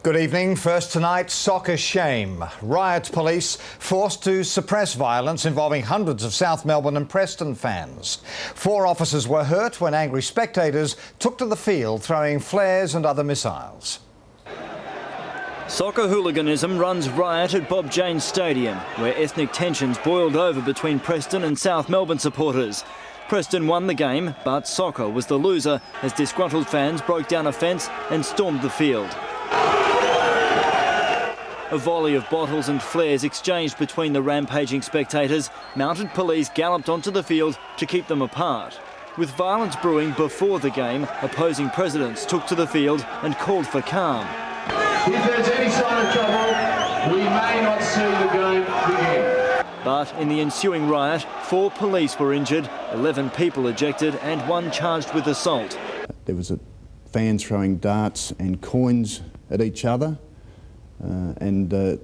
Good evening. First tonight, soccer shame. Riot police forced to suppress violence involving hundreds of South Melbourne and Preston fans. 4 officers were hurt when angry spectators took to the field throwing flares and other missiles. Soccer hooliganism runs riot at Bob Janes Stadium, where ethnic tensions boiled over between Preston and South Melbourne supporters. Preston won the game, but soccer was the loser as disgruntled fans broke down a fence and stormed the field. A volley of bottles and flares exchanged between the rampaging spectators. Mounted police galloped onto the field to keep them apart. With violence brewing before the game, opposing presidents took to the field and called for calm. If there's any sign of trouble, we may not see the game begin. But in the ensuing riot, 4 police were injured, 11 people ejected and 1 charged with assault. There was fans throwing darts and coins at each other.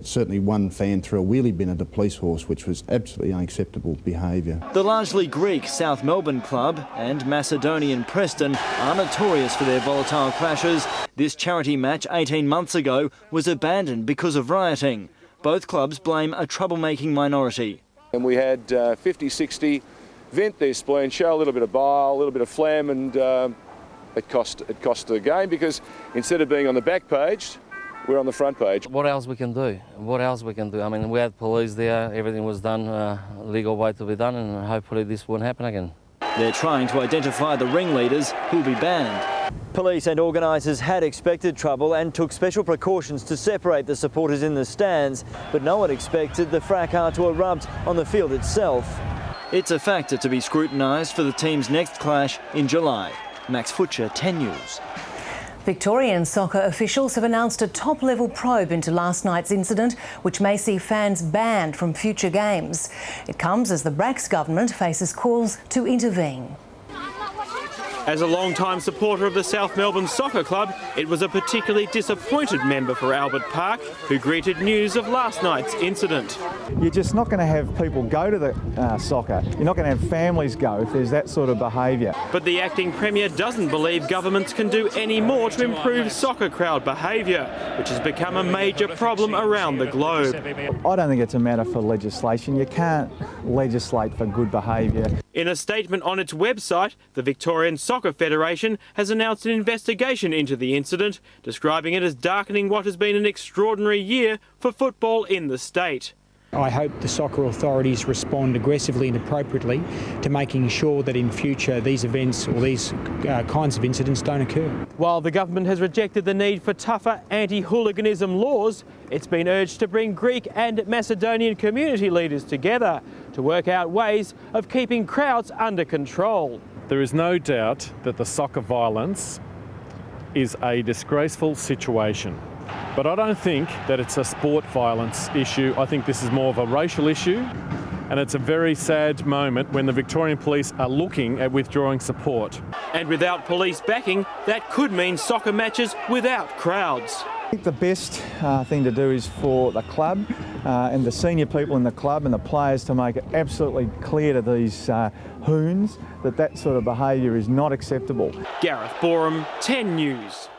Certainly one fan threw a wheelie bin at a police horse, which was absolutely unacceptable behaviour. The largely Greek South Melbourne club and Macedonian Preston are notorious for their volatile clashes. This charity match 18 months ago was abandoned because of rioting. Both clubs blame a troublemaking minority. And we had 50, 60 vent their spleen, show a little bit of bile, a little bit of phlegm, and it cost the game because instead of being on the back page, we're on the front page. What else we can do? What else we can do? I mean, we had police there, everything was done legal way to be done, and hopefully this won't happen again. They're trying to identify the ringleaders who'll be banned. Police and organisers had expected trouble and took special precautions to separate the supporters in the stands, but no one expected the fracas to erupt on the field itself. It's a factor to be scrutinised for the team's next clash in July. Max Futcher, 10 News. Victorian soccer officials have announced a top-level probe into last night's incident, which may see fans banned from future games. It comes as the Bracks government faces calls to intervene. As a long-time supporter of the South Melbourne Soccer Club, it was a particularly disappointed member for Albert Park who greeted news of last night's incident. You're just not going to have people go to the soccer. You're not going to have families go if there's that sort of behaviour. But the acting Premier doesn't believe governments can do any more to improve soccer crowd behaviour, which has become a major problem around the globe. I don't think it's a matter for legislation. You can't legislate for good behaviour. In a statement on its website, the Victorian Soccer Federation has announced an investigation into the incident, describing it as darkening what has been an extraordinary year for football in the state. I hope the soccer authorities respond aggressively and appropriately to making sure that in future these events or these kinds of incidents don't occur. While the government has rejected the need for tougher anti-hooliganism laws, it's been urged to bring Greek and Macedonian community leaders together to work out ways of keeping crowds under control. There is no doubt that the soccer violence is a disgraceful situation. But I don't think that it's a sport violence issue. I think this is more of a racial issue, and it's a very sad moment when the Victorian police are looking at withdrawing support. And without police backing, that could mean soccer matches without crowds. I think the best thing to do is for the club and the senior people in the club and the players to make it absolutely clear to these hoons that that sort of behaviour is not acceptable. Gareth Boreham, 10 News.